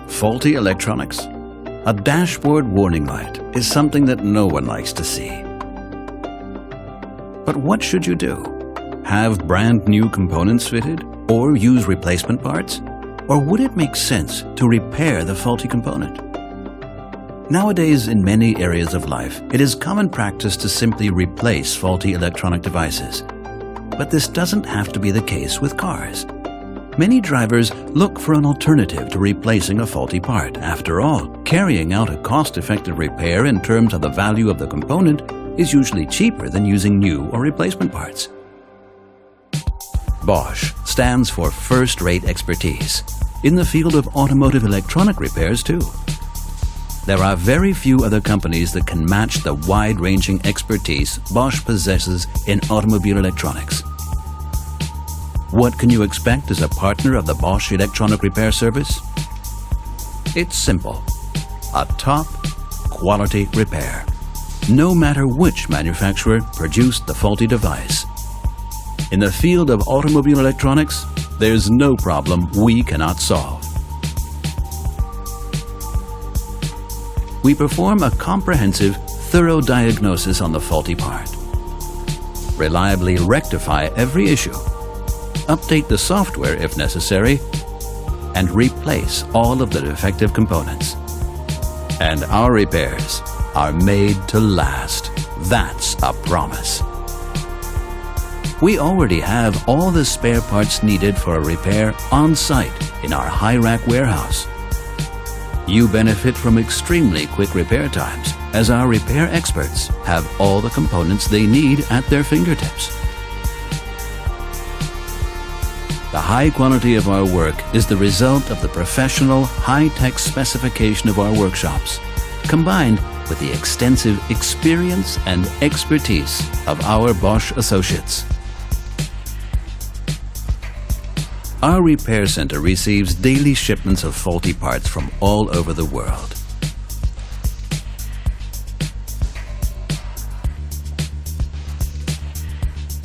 Faulty electronics? A dashboard warning light is something that no one likes to see. But what should you do? Have brand new components fitted or use replacement parts? Or would it make sense to repair the faulty component? Nowadays, in many areas of life, it is common practice to simply replace faulty electronic devices. But this doesn't have to be the case with cars. Many drivers look for an alternative to replacing a faulty part. After all, carrying out a cost-effective repair in terms of the value of the component is usually cheaper than using new or replacement parts. Bosch stands for first-rate expertise in the field of automotive electronic repairs too. There are very few other companies that can match the wide-ranging expertise Bosch possesses in automobile electronics. What can you expect as a partner of the Bosch electronic repair service? It's simple. A top quality repair, no matter which manufacturer produced the faulty device. In the field of automobile electronics, there's no problem we cannot solve. We perform a comprehensive, thorough diagnosis on the faulty part, reliably rectify every issue, update the software if necessary, and replace all of the defective components. And our repairs are made to last. That's a promise. We already have all the spare parts needed for a repair on site in our high-rack warehouse. You benefit from extremely quick repair times, as our repair experts have all the components they need at their fingertips. The high quality of our work is the result of the professional, high-tech specification of our workshops, combined with the extensive experience and expertise of our Bosch associates. Our repair center receives daily shipments of faulty parts from all over the world.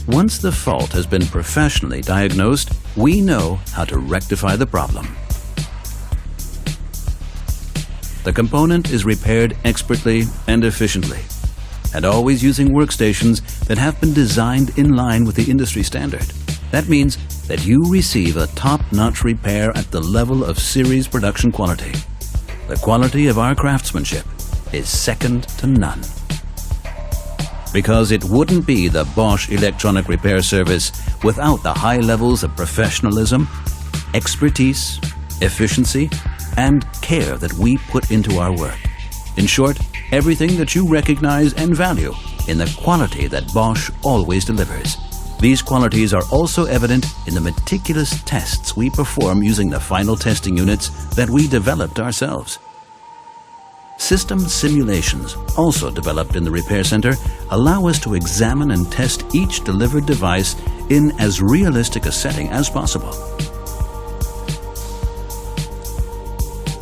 Once the fault has been professionally diagnosed, we know how to rectify the problem. The component is repaired expertly and efficiently, and always using workstations that have been designed in line with the industry standard. That means that you receive a top-notch repair at the level of series production quality. The quality of our craftsmanship is second to none. Because it wouldn't be the Bosch electronic repair service without the high levels of professionalism, expertise, efficiency, and care that we put into our work. In short, everything that you recognize and value in the quality that Bosch always delivers. These qualities are also evident in the meticulous tests we perform using the final testing units that we developed ourselves. System simulations, also developed in the repair center, allow us to examine and test each delivered device in as realistic a setting as possible.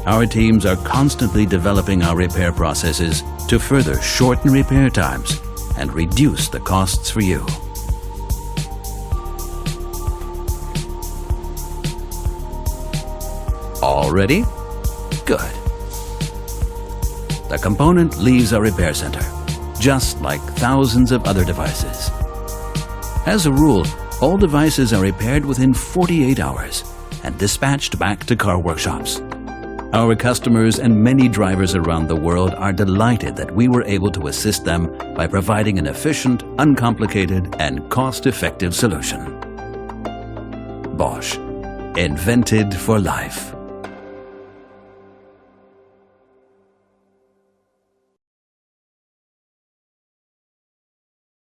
Our teams are constantly developing our repair processes to further shorten repair times and reduce the costs for you. All ready? Good. The component leaves our repair center, just like thousands of other devices. As a rule, all devices are repaired within 48 hours and dispatched back to car workshops. Our customers and many drivers around the world are delighted that we were able to assist them by providing an efficient, uncomplicated, and cost-effective solution. Bosch, invented for life.